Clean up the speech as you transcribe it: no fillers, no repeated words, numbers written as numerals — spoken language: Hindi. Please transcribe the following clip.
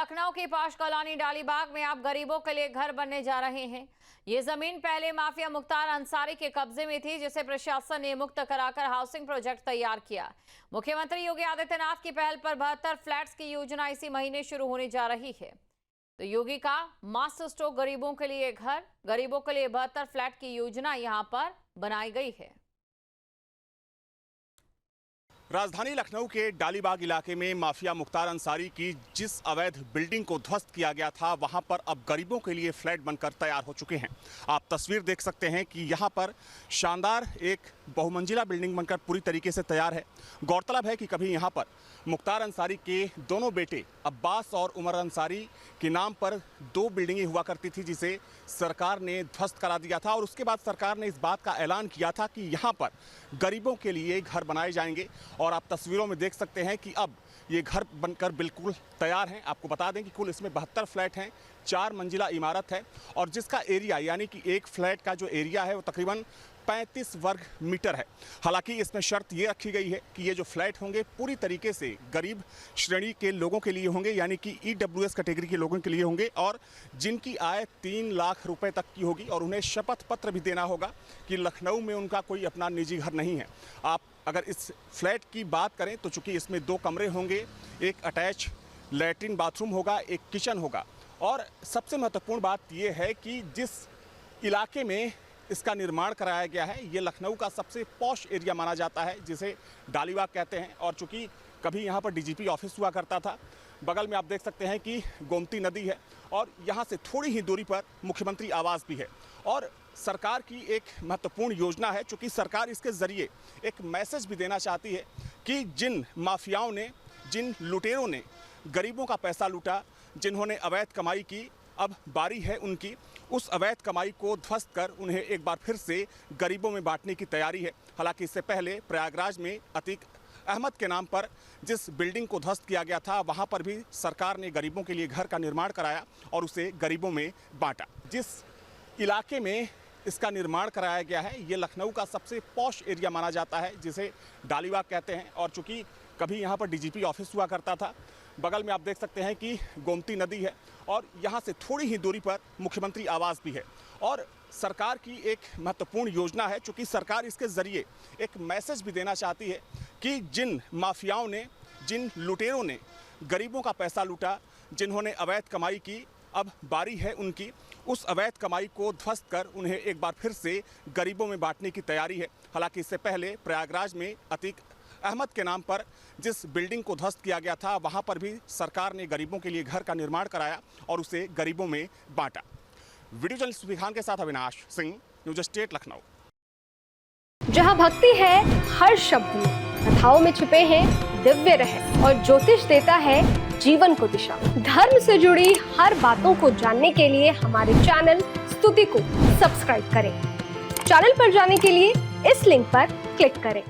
लखनऊ की पॉश कॉलोनी डालीबाग में अब गरीबों के लिए घर बनने जा रहे हैं। ये जमीन पहले माफिया मुख्तार अंसारी के कब्जे में थी, जिसे प्रशासन ने मुक्त कराकर हाउसिंग प्रोजेक्ट तैयार किया। मुख्यमंत्री योगी आदित्यनाथ की पहल पर 72 फ्लैट्स की योजना इसी महीने शुरू होने जा रही है। तो योगी का मास्टर स्ट्रोक गरीबों के लिए घर, गरीबों के लिए 72 फ्लैट की योजना यहां पर बनाई गई है। राजधानी लखनऊ के डालीबाग इलाके में माफिया मुख्तार अंसारी की जिस अवैध बिल्डिंग को ध्वस्त किया गया था, वहां पर अब गरीबों के लिए फ्लैट बनकर तैयार हो चुके हैं। आप तस्वीर देख सकते हैं कि यहां पर शानदार एक बहुमंजिला बिल्डिंग बनकर पूरी तरीके से तैयार है। गौरतलब है कि कभी यहां पर मुख्तार अंसारी के दोनों बेटे अब्बास और उमर अंसारी के नाम पर 2 बिल्डिंगें हुआ करती थी, जिसे सरकार ने ध्वस्त करा दिया था और उसके बाद सरकार ने इस बात का ऐलान किया था कि यहाँ पर गरीबों के लिए घर बनाए जाएंगे। और आप तस्वीरों में देख सकते हैं कि अब ये घर बनकर बिल्कुल तैयार हैं। आपको बता दें कि कुल इसमें 72 फ्लैट हैं, 4 मंजिला इमारत है और जिसका एरिया यानी कि एक फ्लैट का जो एरिया है वो तकरीबन 35 वर्ग मीटर है। हालांकि इसमें शर्त ये रखी गई है कि ये जो फ्लैट होंगे पूरी तरीके से गरीब श्रेणी के लोगों के लिए होंगे, यानी कि EWS कैटेगरी के लोगों के लिए होंगे और जिनकी आय 3 लाख रुपए तक की होगी। और उन्हें शपथ पत्र भी देना होगा कि लखनऊ में उनका कोई अपना निजी घर नहीं है। आप अगर इस फ्लैट की बात करें तो चूँकि इसमें 2 कमरे होंगे, एक अटैच लैट्रिन बाथरूम होगा, एक किचन होगा। और सबसे महत्वपूर्ण बात यह है कि जिस इलाके में इसका निर्माण कराया गया है, ये लखनऊ का सबसे पॉश एरिया माना जाता है, जिसे डालीबाग कहते हैं। और चूँकि कभी यहाँ पर DGP ऑफिस हुआ करता था, बगल में आप देख सकते हैं कि गोमती नदी है और यहाँ से थोड़ी ही दूरी पर मुख्यमंत्री आवास भी है। और सरकार की एक महत्वपूर्ण योजना है, चूँकि सरकार इसके ज़रिए एक मैसेज भी देना चाहती है कि जिन माफियाओं ने, जिन लुटेरों ने गरीबों का पैसा लूटा, जिन्होंने अवैध कमाई की, अब बारी है उनकी उस अवैध कमाई को ध्वस्त कर उन्हें एक बार फिर से गरीबों में बांटने की तैयारी है। हालांकि इससे पहले प्रयागराज में अतीक अहमद के नाम पर जिस बिल्डिंग को ध्वस्त किया गया था, वहां पर भी सरकार ने गरीबों के लिए घर का निर्माण कराया और उसे गरीबों में बांटा। जिस इलाके में इसका निर्माण कराया गया है, ये लखनऊ का सबसे पॉश एरिया माना जाता है, जिसे डालीबाग कहते हैं। और चूँकि कभी यहाँ पर DGP ऑफिस हुआ करता था, बगल में आप देख सकते हैं कि गोमती नदी है और यहाँ से थोड़ी ही दूरी पर मुख्यमंत्री आवास भी है। और सरकार की एक महत्वपूर्ण योजना है, चूँकि सरकार इसके ज़रिए एक मैसेज भी देना चाहती है कि जिन माफियाओं ने, जिन लुटेरों ने गरीबों का पैसा लूटा, जिन्होंने अवैध कमाई की, अब बारी है उनकी उस अवैध कमाई को ध्वस्त कर उन्हें एक बार फिर से गरीबों में बांटने की तैयारी है। हालांकि इससे पहले प्रयागराज में अतीक अहमद के नाम पर जिस बिल्डिंग को ध्वस्त किया गया था, वहां पर भी सरकार ने गरीबों के लिए घर का निर्माण कराया और उसे गरीबों में बांटा। वीडियो जर्नलिस्ट सुबीर खान के साथ अविनाश सिंह, न्यूज स्टेट लखनऊ। जहां भक्ति है हर शब्द में, कथाओं में छुपे हैं दिव्य रहस्य और ज्योतिष देता है जीवन को दिशा। धर्म से जुड़ी हर बातों को जानने के लिए हमारे चैनल स्तुति को सब्सक्राइब करें। चैनल पर जाने के लिए इस लिंक पर क्लिक करें।